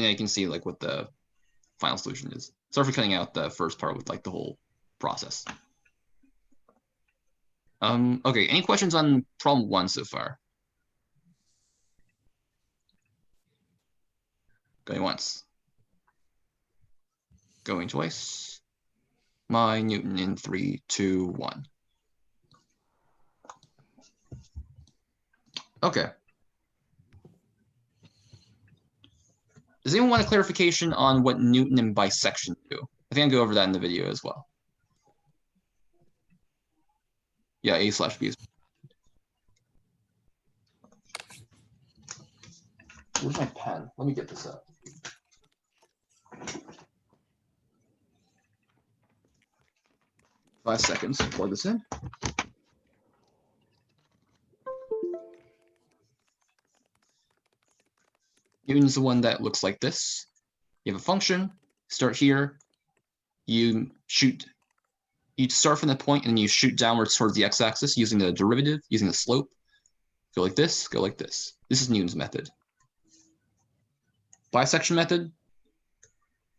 now you can see like what the final solution is. Sorry for cutting out the first part with like the whole process. Okay, any questions on problem 1 so far? Going once. Going twice. My Newton in 3, 2, 1. Okay. Does anyone want a clarification on what Newton and bisection do? I think I'll go over that in the video as well. Yeah, A/B is. Where's my pen? Let me get this up. Five seconds to plug this in. Newton's the one that looks like this. You have a function, start here, you start from the point and you shoot downwards towards the x-axis using the derivative, using the slope. Go like this, go like this. This is Newton's method. Bisection method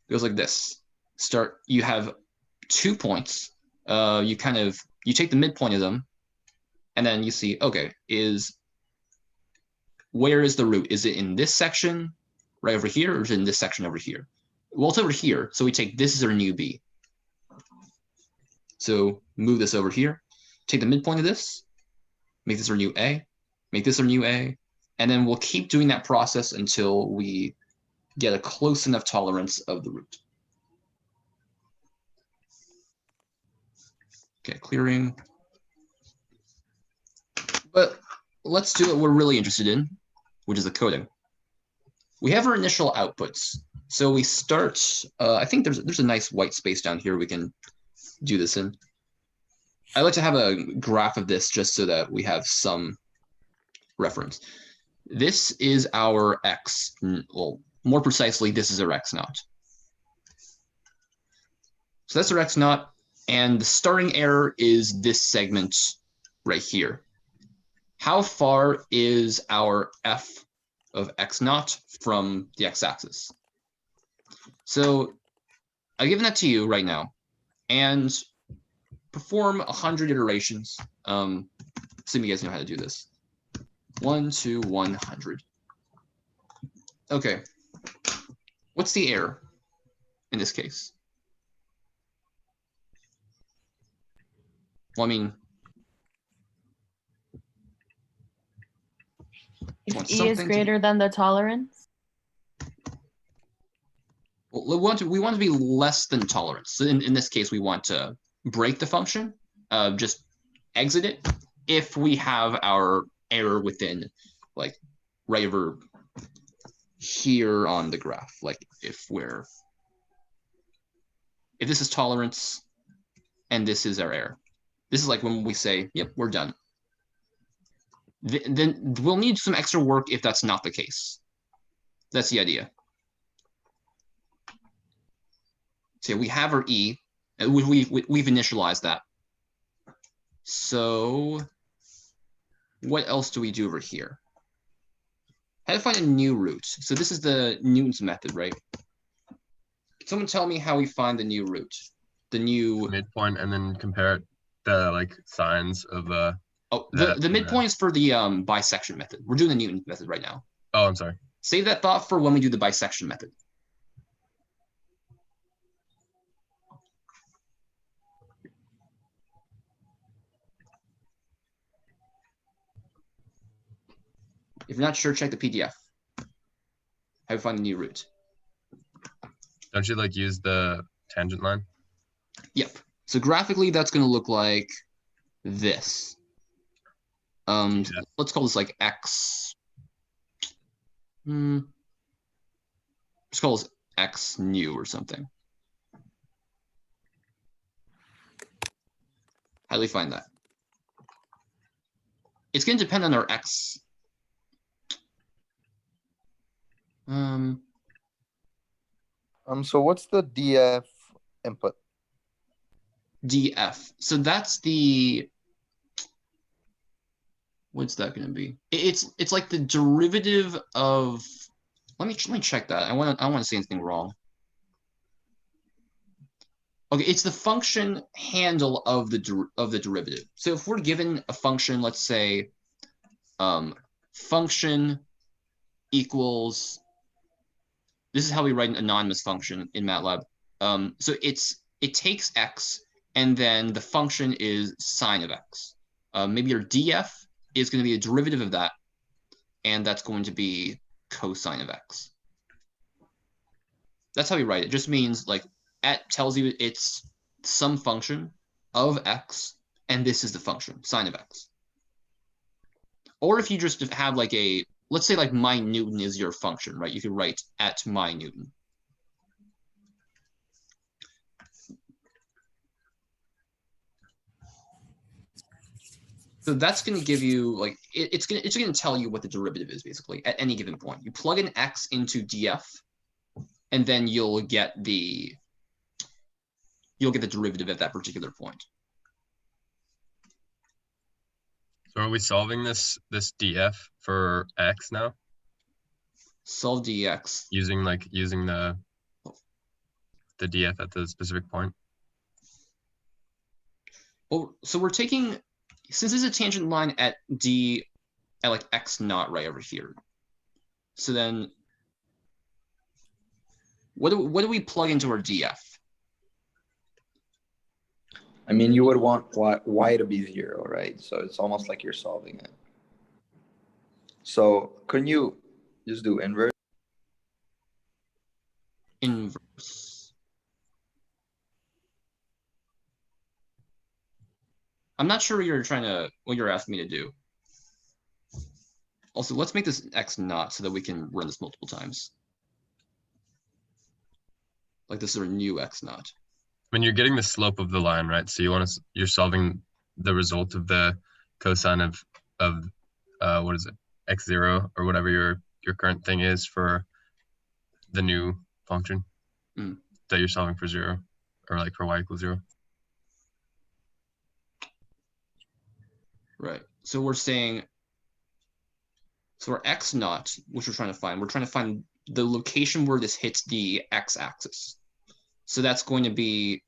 goes like this. You have 2 points. You take the midpoint of them, and then you see, okay, where is the root? Is it in this section right over here, or is it in this section over here? Well, it's over here, so we take this as our new b. So move this over here, take the midpoint of this, make this our new a, make this our new a, and then we'll keep doing that process until we get a close enough tolerance of the root. Okay, clearing. But let's do what we're really interested in, which is the coding. We have our initial outputs. So we start, I think there's a nice white space down here we can do this in. I like to have a graph of this just so that we have some reference. This is our x, well, more precisely, this is our x naught. So that's our x naught, and the starting error is this segment right here. How far is our f of x naught from the x-axis? So I've given that to you right now, and perform 100 iterations. Assuming you guys know how to do this. 1 to 100. Okay. What's the error in this case? Well, I mean, if E is greater than the tolerance? Well, we want to be less than tolerance. So in this case, we want to break the function, just exit it if we have our error within, like, right over here on the graph. Like if this is tolerance and this is our error. This is like when we say, yep, we're done. Then we'll need some extra work if that's not the case. That's the idea. So we have our E. We've initialized that. So what else do we do over here? How to find a new root? So this is the Newton's method, right? Can someone tell me how we find the new root? The new midpoint, and then compare it the like signs of the midpoint is for the bisection method. We're doing the Newton method right now. Oh, I'm sorry. Save that thought for when we do the bisection method. If you're not sure, check the PDF. How to find the new root. Don't you like use the tangent line? Yep. So graphically, that's going to look like this. Let's call this like x. Let's call this x new or something. How do we find that? It's going to depend on our x. So what's the df input? df. So that's the, what's that going to be? It's like the derivative of let me check that. I don't want to say anything wrong. Okay, it's the function handle of the derivative. So if we're given a function, let's say function equals, this is how we write an anonymous function in MATLAB. So it takes x, and then the function is sine of x. Maybe your df is going to be a derivative of that, and that's going to be cosine of x. That's how we write it. It just means like at tells you it's some function of x, and this is the function, sine of x. Or if you just have like a, let's say like my Newton is your function, right? You could write at my Newton. So that's going to give you like it's going to tell you what the derivative is basically at any given point. You plug an x into df, and then you'll get the derivative at that particular point. So are we solving this df for x now? Solve dx using the df at the specific point. Well, so we're taking, since there's a tangent line at d at like x naught right over here. So then what do we plug into our df? I mean, you would want y to be 0, right? So it's almost like you're solving it. So couldn't you just do inverse? Inverse. I'm not sure what you're asking me to do. Also, let's make this x naught so that we can run this multiple times. Like this is our new x naught. When you're getting the slope of the line, right? So you're solving the result of the cosine of what is it, x0 or whatever your current thing is for the new function that you're solving for 0, or like for y equals 0. Right. So we're saying, so our x naught, which we're trying to find the location where this hits the x-axis. So that's going to be,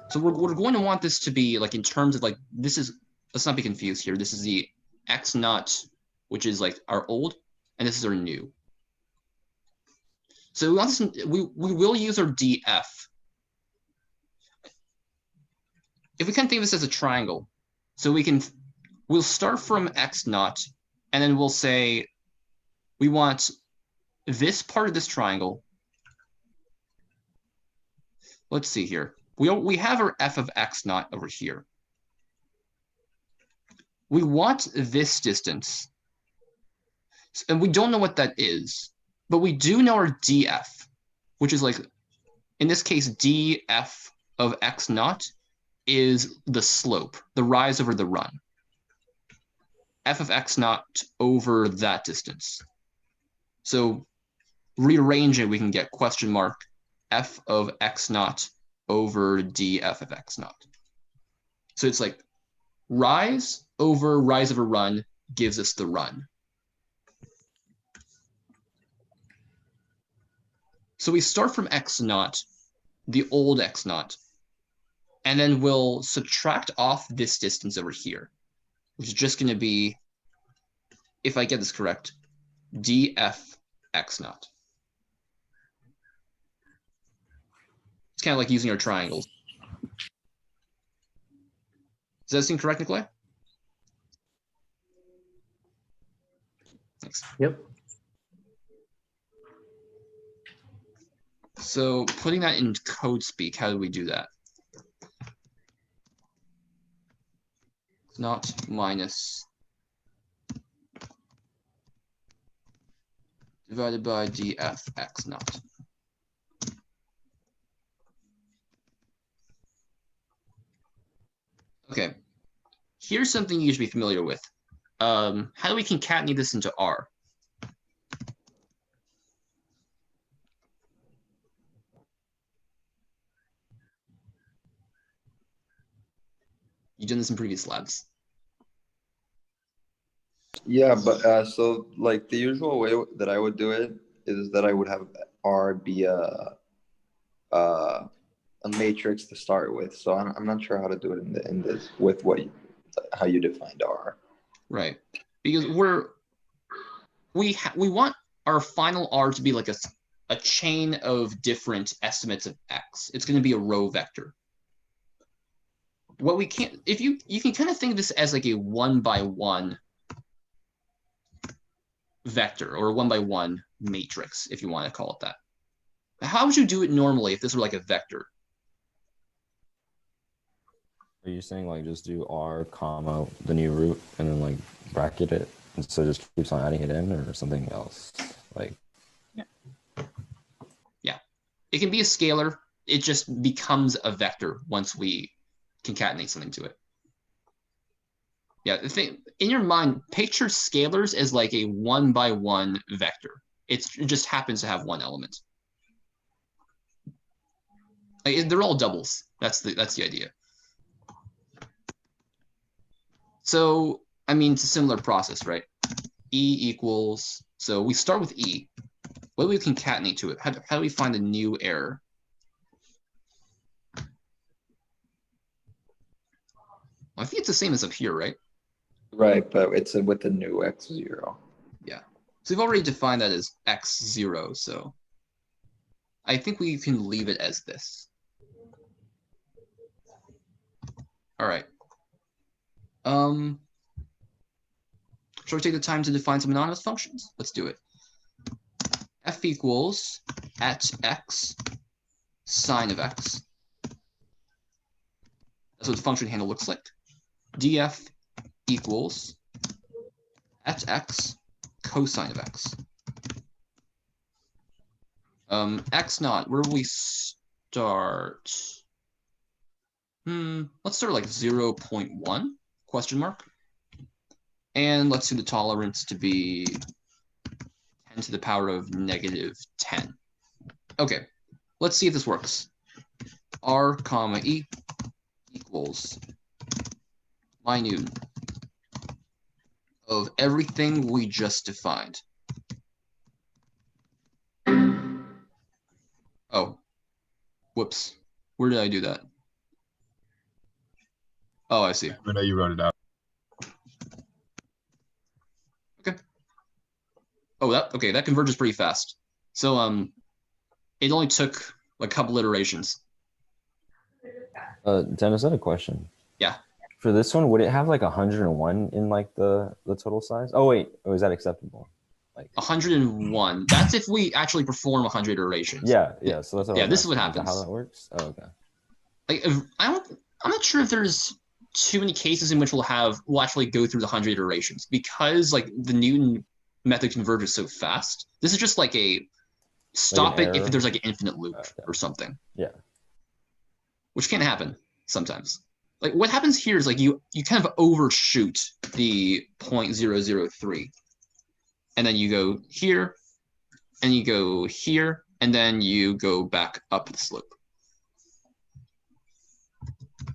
so we're going to want this to be like in terms of like, this is, let's not be confused here. This is the x naught, which is like our old, and this is our new. So we want this, we will use our df. If we can think of this as a triangle, so we'll start from x naught, and then we'll say we want this part of this triangle. Let's see here. We have our f of x naught over here. We want this distance, and we don't know what that is, but we do know our df, which is like, in this case, df of x naught is the slope, the rise over the run. F of x naught over that distance. So rearrange it, we can get question mark f of x naught over df of x naught. So it's like rise over run gives us the run. So we start from x naught, the old x naught, and then we'll subtract off this distance over here, which is just going to be, if I get this correct, df x naught. It's kind of like using our triangles. Does that seem correct, Nikolai? Thanks. Yep. So putting that in code speak, how do we do that? Not minus divided by df x naught. Okay, here's something you should be familiar with. How do we concatenate this into R? You've done this in previous labs. Yeah, but so like the usual way that I would do it is that I would have R be a matrix to start with. So I'm not sure how to do it in this with how you defined R. Right. Because we want our final R to be like a chain of different estimates of X. It's going to be a row vector. What we can't, if you can kind of think of this as like a 1x1 vector or a 1x1 matrix, if you want to call it that. How would you do it normally if this were like a vector? Are you saying like just do R comma the new root and then like bracket it, and so just keeps on adding it in, or something else? Like, yeah, it can be a scalar. It just becomes a vector once we concatenate something to it. Yeah, the thing in your mind, picture scalars as like a 1x1 vector. It just happens to have one element. Like, they're all doubles. That's the idea. So, I mean, it's a similar process, right? E equals, so we start with E. What do we concatenate to it? How do we find a new error? I think it's the same as up here, right? Right, but it's with the new x0. Yeah. So we've already defined that as x0, so I think we can leave it as this. All right. Shall we take the time to define some anonymous functions? Let's do it. F equals at x sine of x. That's what the function handle looks like. Df equals at x cosine of x. X naught, where do we start? Let's start like 0.1 question mark. And let's do the tolerance to be 10 to the power of -10. Okay, let's see if this works. R comma E equals minute of everything we just defined. Oh, whoops. Where did I do that? Oh, I see. I know you wrote it out. Okay. Oh, that converges pretty fast. So it only took a couple iterations. Dennis, I had a question. Yeah. For this one, would it have like 101 in like the total size? Oh wait, is that acceptable? Like 101. That's if we actually perform 100 iterations. Yeah. So that's this is what asking. happens. How that works? Oh, okay. Like I'm not sure if there's too many cases in which we'll actually go through the 100 iterations, because like the Newton method converges so fast. This is just like a stop it if there's like an infinite loop or something. Yeah. Which can happen sometimes. Like what happens here is like you kind of overshoot the 0.003. And then you go here, and you go here, and then you go back up the slope.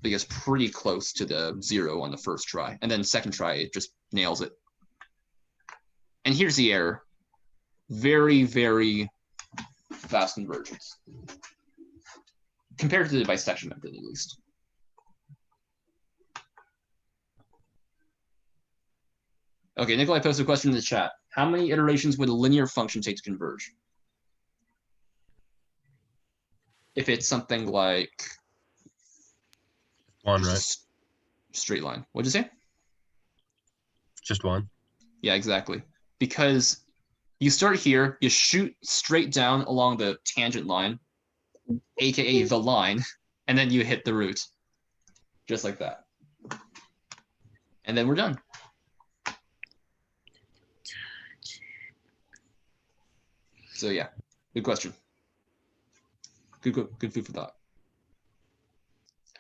Because pretty close to the 0 on the first try. And then second try, it just nails it. And here's the error. Very, very fast convergence. Compared to the bisection method, at least. Okay, Nikolai posted a question in the chat. How many iterations would a linear function take to converge? If it's something like One, right? Straight line. What'd you say? Just one. Yeah, exactly. Because you start here, you shoot straight down along the tangent line, aka the line, and then you hit the root. Just like that. And then we're done. So yeah, good question. Good food for thought.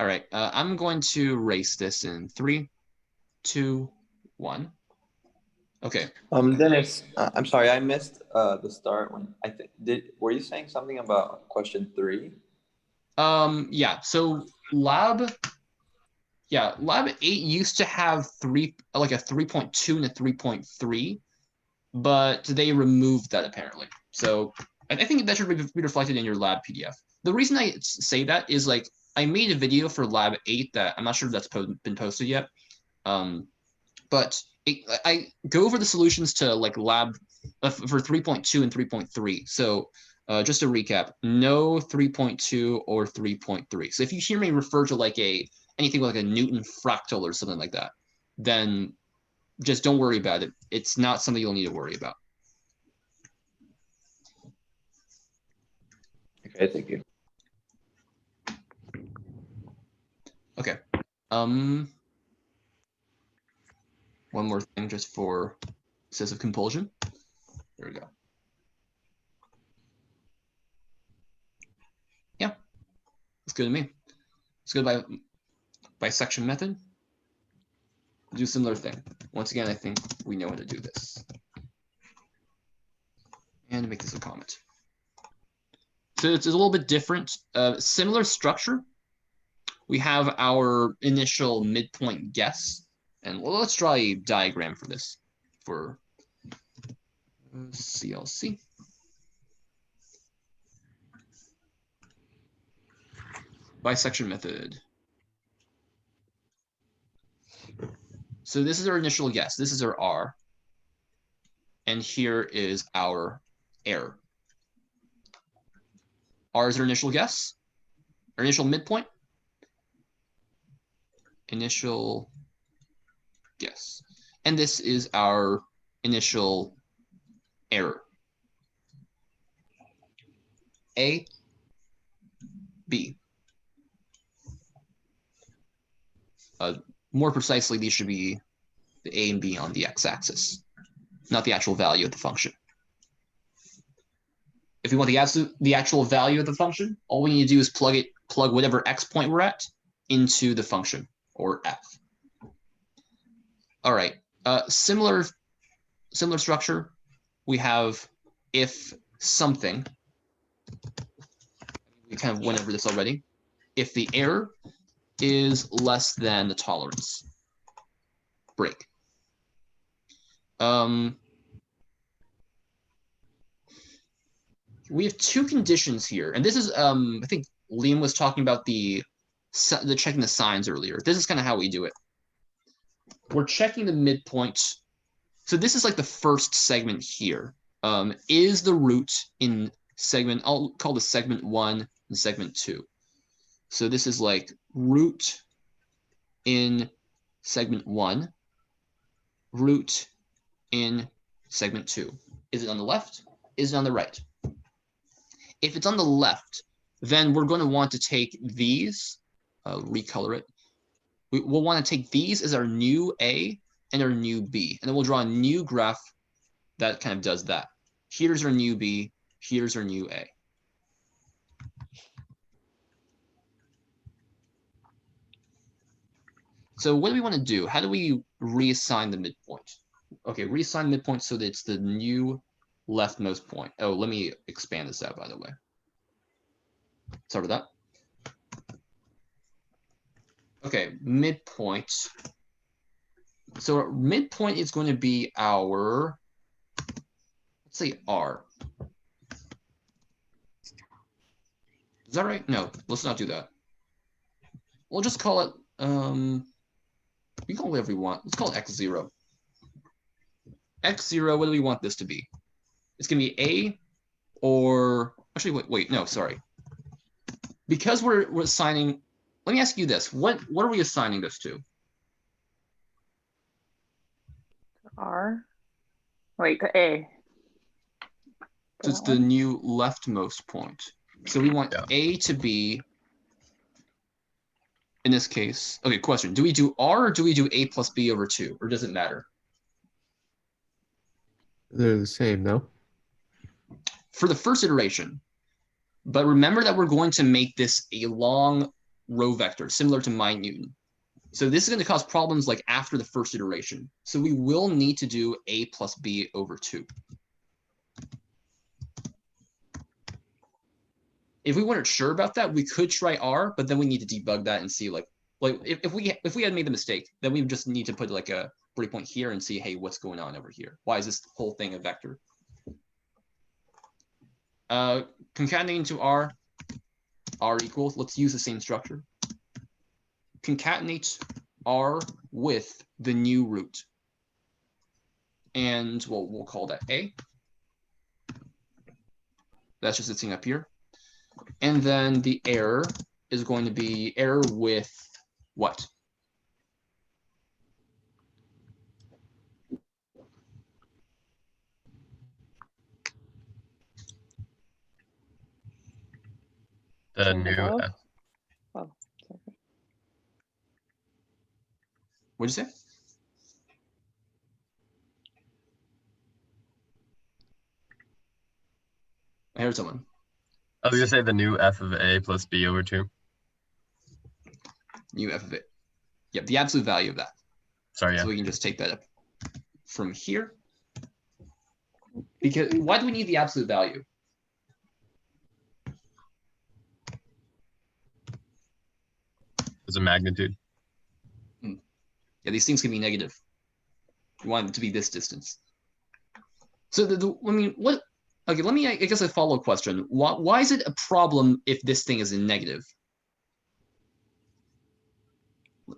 All right, I'm going to race this in 3, 2, 1. Okay. Dennis, I'm sorry, I missed the start when I think were you saying something about question 3? Yeah. So lab Yeah, lab 8 used to have like a 3.2 and a 3.3, but they removed that apparently. So I think that should be reflected in your lab PDF. The reason I say that is like I made a video for lab 8 that I'm not sure if that's been posted yet. But I go over the solutions to like lab for 3.2 and 3.3. So just to recap, no 3.2 or 3.3. So if you hear me refer to like anything like a Newton fractal or something like that, then just don't worry about it. It's not something you'll need to worry about. Okay, thank you. Okay. One more thing just for excessive compulsion. There we go. Yeah, it's good to me. It's good by bisection method. Do a similar thing. Once again, I think we know how to do this. And make this a comment. So it's a little bit different. Similar structure. We have our initial midpoint guess. And let's draw a diagram for this for CLC. Bisection method. So this is our initial guess. This is our R. And here is our error. R is our initial guess, our initial midpoint. Initial guess. And this is our initial error. A, B. More precisely, these should be the A and B on the x-axis, not the actual value of the function. If we want the actual value of the function, all we need to do is plug whatever x point we're at into the function, or f. All right, similar structure. We have if something. We kind of went over this already. If the error is less than the tolerance, break. We have two conditions here, and this is I think Liam was talking about the checking the signs earlier. This is kind of how we do it. We're checking the midpoint. So this is like the first segment here. Is the root in segment, I'll call this segment 1 and segment 2. So this is like root in segment 1, root in segment 2. Is it on the left? Is it on the right? If it's on the left, then we're going to want to take these, recolor it. We'll want to take these as our new A and our new B. And then we'll draw a new graph that kind of does that. Here's our new B, here's our new A. So what do we want to do? How do we reassign the midpoint? Okay, reassign midpoint so that it's the new leftmost point. Oh, let me expand this out, by the way. Start with that. Okay, midpoint. So our midpoint is going to be our, let's say R. Is that right? No, let's not do that. We'll just call it, we can call it whatever we want. Let's call it X0. X0, what do we want this to be? It's going to be A or, actually, wait, no, sorry. Because we're assigning, let me ask you this. What are we assigning this to? R. Wait, to A. So it's the new leftmost point. So we want A to be, in this case, okay, question. Do we do R or do we do A plus B over 2? Or does it matter? They're the same, no? For the first iteration. But remember that we're going to make this a long row vector, similar to MyNewton. So this is going to cause problems like after the first iteration. So we will need to do A plus B over 2. If we weren't sure about that, we could try R, but then we need to debug that and see like Like if we had made the mistake, then we would just need to put like a breakpoint here and see, hey, what's going on over here? Why is this whole thing a vector? Concatenating to R equals, let's use the same structure. Concatenate R with the new root. And we'll call that A. That's just this thing up here. And then the error is going to be error with what? The Turn new above. F. Oh, sorry. What'd you say? I heard someone. I was gonna say the new F of A plus B over 2. New f of it. Yep, the absolute value of that. Sorry, yeah. So we can just take that up from here. Because why do we need the absolute value? As a magnitude. Yeah, these things can be negative. We want it to be this distance. So I mean, what? Okay, let me. I guess a follow-up question. Why is it a problem if this thing is in negative?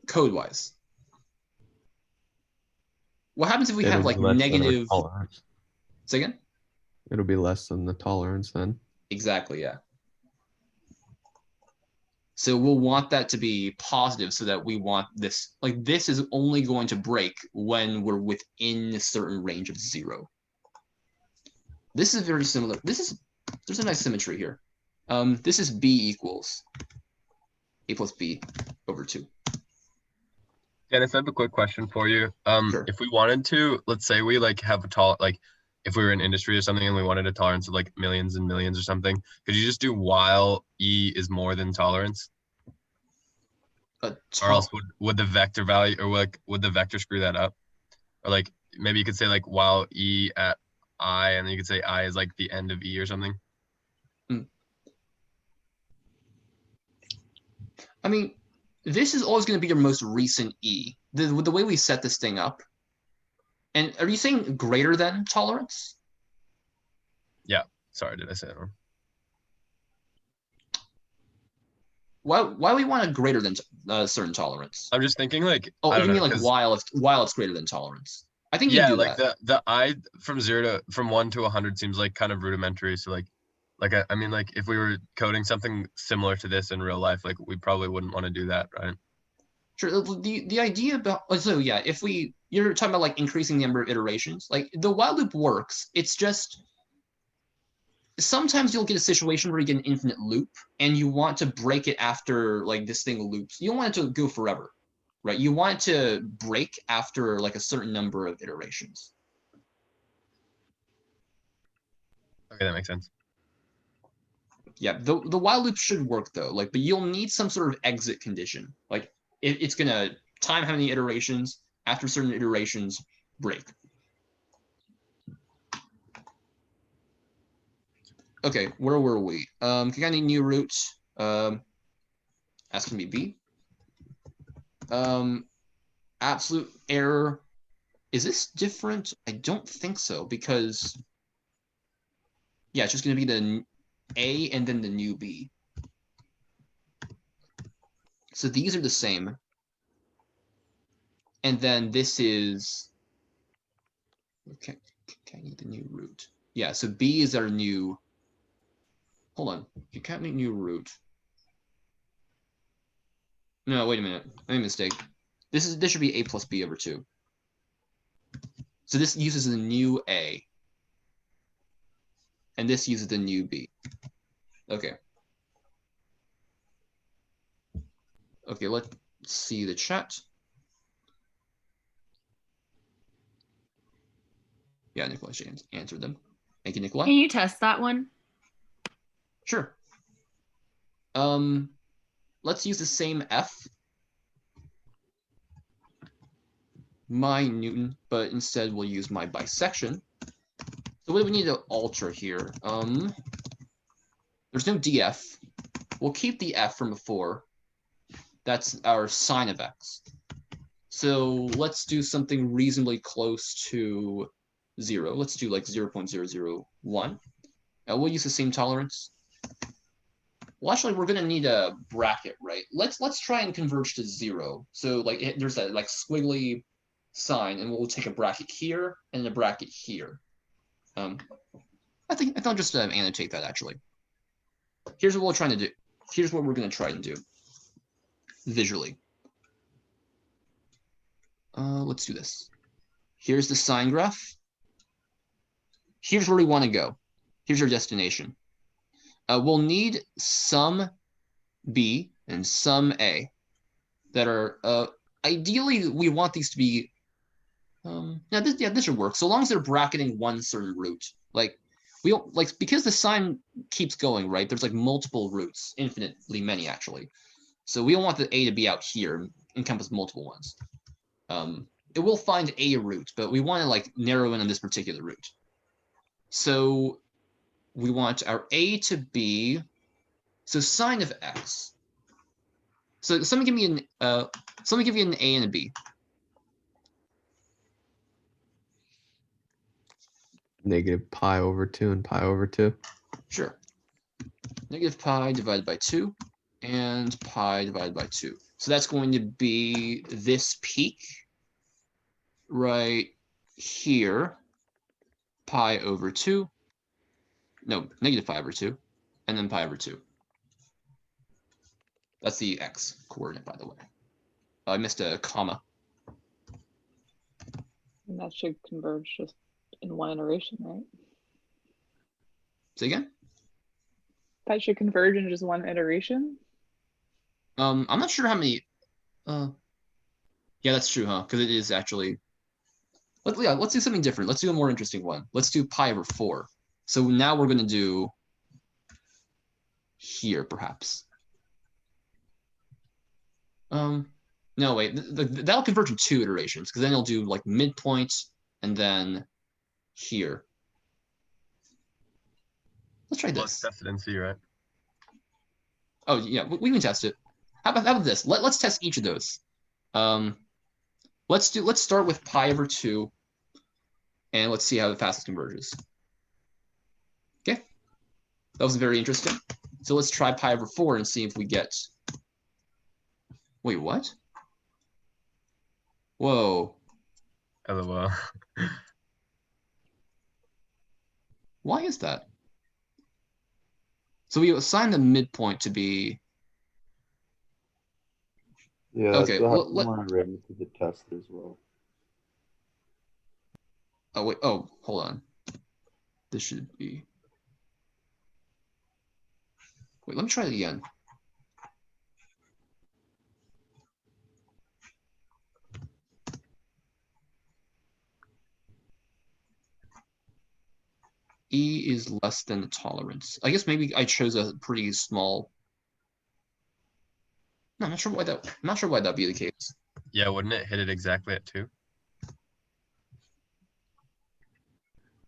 Code-wise. What happens if we have like negative? Tolerance. Say again? It'll be less than the tolerance then. Exactly. Yeah. So we'll want that to be positive so that we want this, like this is only going to break when we're within a certain range of 0. This is very similar. There's a nice symmetry here. This is B equals A plus B over 2. Dennis, I have a quick question for you. Sure. If we wanted to, let's say we like have if we were in industry or something and we wanted a tolerance of like millions and millions or something, could you just do while E is more than tolerance? Or else would the vector value, or would the vector screw that up? Or like maybe you could say like while E at I, and then you could say I is like the end of E or something. I mean, this is always going to be your most recent E. The way we set this thing up. And are you saying greater than tolerance? Yeah. Sorry, did I say that wrong? Why we want a greater than certain tolerance? I'm just thinking like. Oh, I you don't mean know, like 'cause- while it's greater than tolerance? I think you yeah, do like that. the I from 1 to 100 seems like kind of rudimentary. So like I mean, like if we were coding something similar to this in real life, like we probably wouldn't want to do that, right? Sure. The idea about so yeah, if you're talking about like increasing the number of iterations, like the while loop works. It's just sometimes you'll get a situation where you get an infinite loop and you want to break it after like this thing loops. You don't want it to go forever, right? You want it to break after like a certain number of iterations. Okay, that makes sense. Yeah, the while loop should work though, like, but you'll need some sort of exit condition. Like it's gonna time how many iterations, after certain iterations, break. Okay, where were we? Concatenating new root. That's gonna be B. Absolute error. Is this different? I don't think so, because yeah, it's just gonna be the A and then the new B. So these are the same. And then this is, okay, I need the new root. Yeah, so B is our new, hold on, you can't make new root. No, wait a minute, I made a mistake. This should be A plus B over 2. So this uses the new A. And this uses the new B. Okay. Okay, let's see the chat. Yeah, Nikolai should answer them. Thank you, Nikolai. Can you test that one? Sure. Let's use the same F. My Newton, but instead we'll use my bisection. So what do we need to alter here? There's no df. We'll keep the f from before. That's our sine of x. So let's do something reasonably close to 0. Let's do like 0.001. We'll use the same tolerance. Well, actually, we're gonna need a bracket, right? Let's try and converge to 0. So like there's that like squiggly sign, and we'll take a bracket here and a bracket here. I think I'll just annotate that actually. Here's what we're trying to do. Here's what we're gonna try and do visually. Let's do this. Here's the sine graph. Here's where we want to go. Here's our destination. We'll need some B and some A that are ideally we want these to be this should work so long as they're bracketing one certain root. Like we don't like because the sign keeps going, right? There's like multiple roots, infinitely many actually. So we don't want the A to be out here and encompass multiple ones. It will find a root, but we want to like narrow in on this particular root. So we want our A to be sine of x. So someone give me an A and a B. Negative pi over 2 and pi over 2. Sure. Negative pi divided by 2 and pi divided by 2. So that's going to be this peak right here, pi over 2. No, negative pi over 2, and then pi over 2. That's the x coordinate, by the way. I missed a comma. And that should converge just in one iteration, right? Say again? That should converge in just one iteration? I'm not sure how many. Yeah, that's true, huh? Because it is actually. Let's do something different. Let's do a more interesting one. Let's do pi over 4. So now we're going to do here, perhaps. No, wait. That'll converge in 2 iterations, because then it'll do like midpoint and then here. Let's try Let's this. test it and see, right? Oh yeah, we can test it. How about this? Let's test each of those. Let's start with pi over 2, and let's see how fast it converges. Okay, that was very interesting. So let's try pi over 4 and see if we get. Wait, what? Whoa. LOL. Why is that? So we assign the midpoint to be. Yeah, Okay, so well, I want to run into the test as well. Oh wait. Oh, hold on. This should be. Wait, let me try it again. E is less than the tolerance. I guess maybe I chose a pretty small. No, I'm not sure why that. I'm not sure why that'd be the case. Yeah, wouldn't it hit it exactly at 2?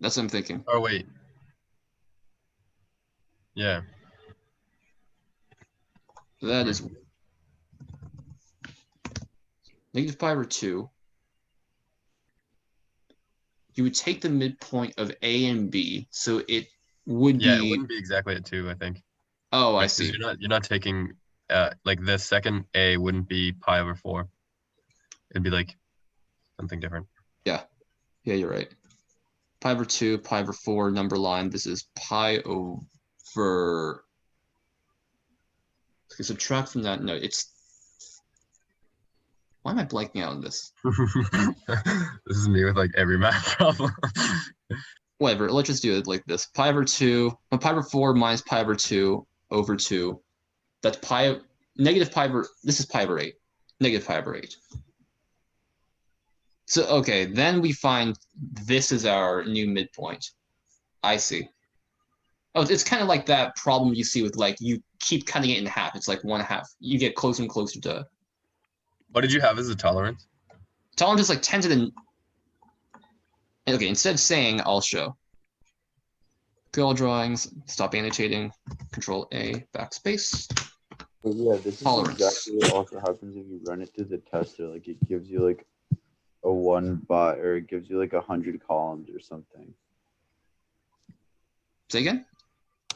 That's what I'm thinking. Oh wait. Yeah. That is negative pi over 2. You would take the midpoint of A and B, so it would Yeah, it be. wouldn't be exactly at 2, I think. Oh, I Like, 'cause see. You're not taking like the second A wouldn't be pi over 4. It'd be like something different. Yeah, you're right. Pi over 2, pi over 4, number line. This is pi over. Okay, subtract from that. No, it's. Why am I blanking out on this? This is me with like every math problem. Whatever. Let's just do it like this. Pi over 2, pi over 4 minus pi over 2 over 2. That's pi negative pi over. This is pi over 8. Negative pi over 8. So okay, then we find this is our new midpoint. I see. Oh, it's kind of like that problem you see with like you keep cutting it in half. It's like 1/2. You get closer and closer to. What did you have as a tolerance? Tolerance is like 10 to the. Okay, instead of saying, I'll show. Go all drawings. Stop annotating. Control A. Backspace. But yeah, this is Tolerance. exactly what also happens if you run it through the tester. Like it gives you like a 1 by, or it gives you like 100 columns or something. Say again?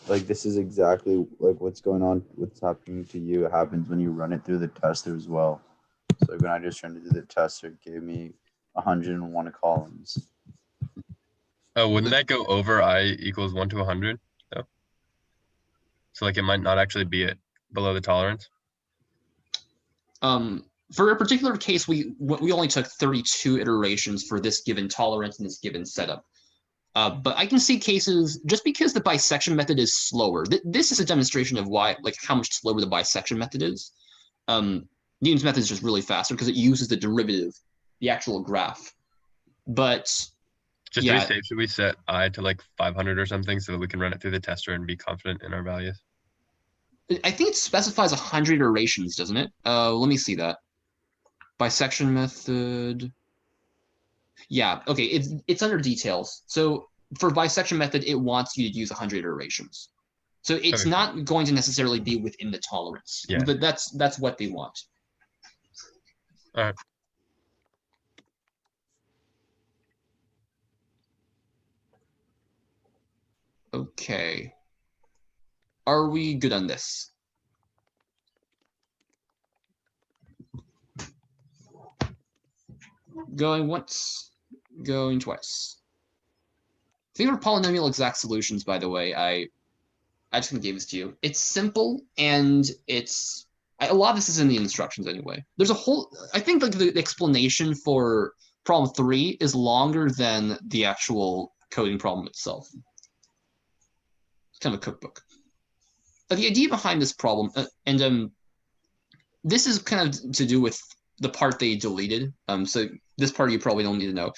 Like this is exactly like what's going on, what's happening to you. It happens when you run it through the tester as well. So like when I just ran it through the tester, it gave me 101 columns. Oh, wouldn't that go over I equals 1 to 100 though? So like it might not actually be it below the tolerance. For a particular case, we only took 32 iterations for this given tolerance and this given setup. But I can see cases, just because the bisection method is slower. This is a demonstration of why, like how much slower the bisection method is. Newton's method is just really faster because it uses the derivative, the actual graph. But Just yeah, to be safe, should we set I to like 500 or something so that we can run it through the tester and be confident in our values? I think it specifies 100 iterations, doesn't it? Let me see that. Bisection method. Yeah, okay, it's under details. So for bisection method, it wants you to use 100 iterations. So it's Okay. not going to necessarily be within the tolerance. Yeah. But that's what they want. All right. Okay. Are we good on this? Going once, going twice. These are polynomial exact solutions, by the way. I just gonna give this to you. It's simple and it's a lot of this is in the instructions anyway. There's a whole, I think like the explanation for problem 3 is longer than the actual coding problem itself. It's kind of a cookbook. But the idea behind this problem, and this is kind of to do with the part they deleted. So this part you probably don't need to know.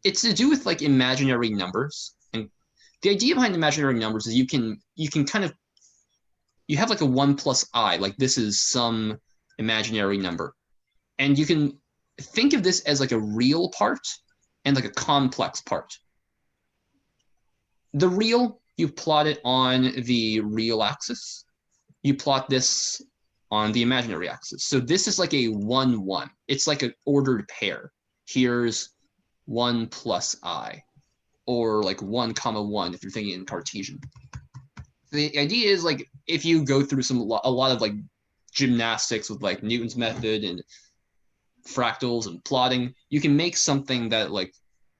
It's to do with like imaginary numbers. And the idea behind imaginary numbers is you can kind of, you have like a 1 plus I, like this is some imaginary number. And you can think of this as like a real part and like a complex part. The real, you plot it on the real axis. You plot this on the imaginary axis. So this is like a 1, 1. It's like an ordered pair. Here's 1 plus I, or like 1 comma 1 if you're thinking in Cartesian. The idea is like if you go through a lot of like gymnastics with like Newton's method and fractals and plotting, you can make something that like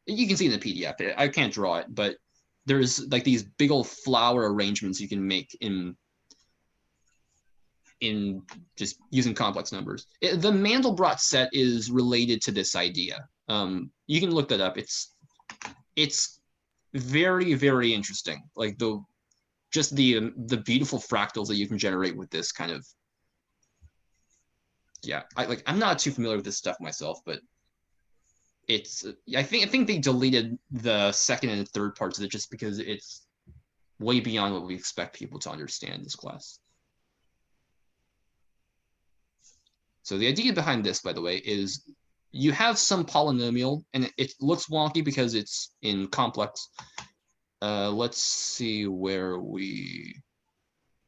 you can see in the PDF. I can't draw it, but there's like these big old flower arrangements you can make in just using complex numbers. The Mandelbrot set is related to this idea. You can look that up. It's very, very interesting. Like the beautiful fractals that you can generate with this kind of. Yeah, I'm not too familiar with this stuff myself, but it's I think they deleted the second and third parts of it just because it's way beyond what we expect people to understand in this class. So the idea behind this, by the way, is you have some polynomial, and it looks wonky because it's in complex. Let's see where we.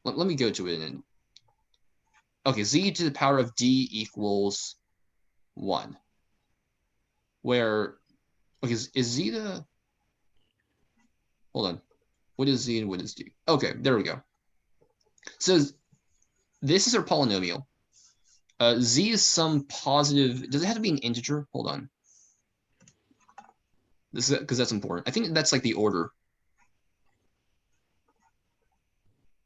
Let me go to it. And okay, z to the power of d equals 1. Where, okay, is z the. Hold on. What is z and what is d? Okay, there we go. So this is our polynomial. Z is some positive. Does it have to be an integer? Hold on. This is because that's important. I think that's like the order.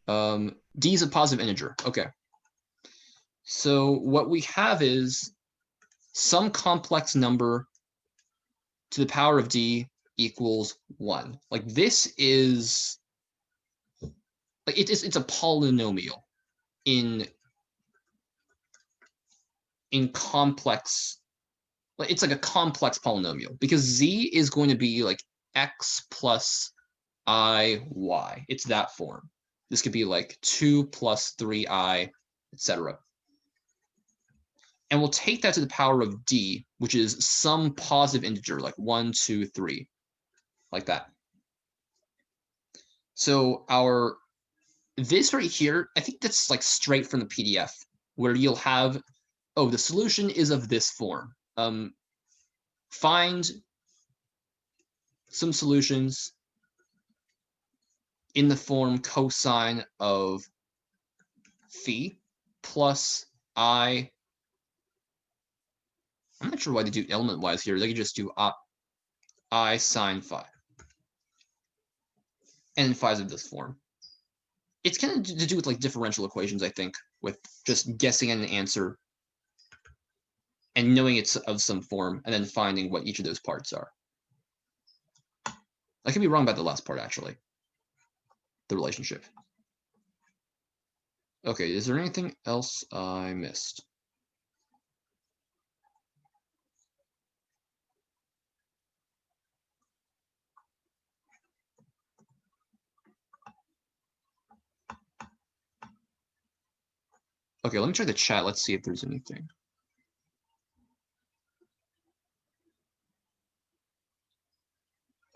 D is a positive integer. Okay. So what we have is some complex number to the power of d equals 1. Like this is like it's a polynomial in complex. It's like a complex polynomial because z is going to be like x plus I y. It's that form. This could be like 2 plus 3i, etc. And we'll take that to the power of d, which is some positive integer, like 1, 2, 3, like that. So our this right here, I think that's like straight from the PDF, where you'll have, oh, the solution is of this form. Find some solutions in the form cosine of phi plus I. I'm not sure why they do element-wise here. They could just do I sine phi. And phi is of this form. It's kind of to do with like differential equations, I think, with just guessing at an answer and knowing it's of some form, and then finding what each of those parts are. I could be wrong about the last part, actually. The relationship. Okay, is there anything else I missed? Okay, let me check the chat. Let's see if there's anything.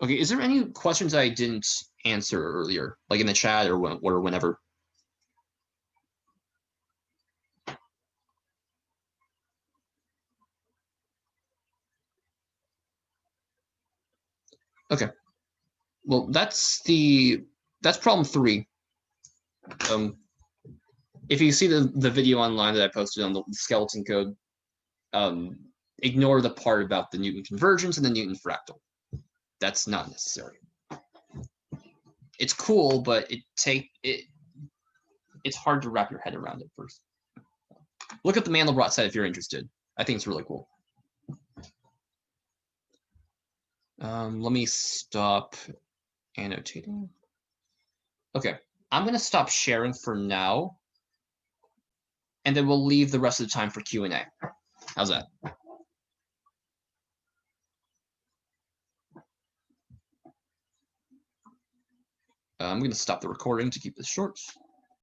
Okay, is there any questions I didn't answer earlier, like in the chat or whenever? Okay. Well, that's problem 3. If you see the video online that I posted on the skeleton code, ignore the part about the Newton convergence and the Newton fractal. That's not necessary. It's cool, but it's hard to wrap your head around it first. Look at the Mandelbrot set if you're interested. I think it's really cool. Let me stop annotating. Okay, I'm gonna stop sharing for now, and then we'll leave the rest of the time for Q&A. How's that? I'm gonna stop the recording to keep this short.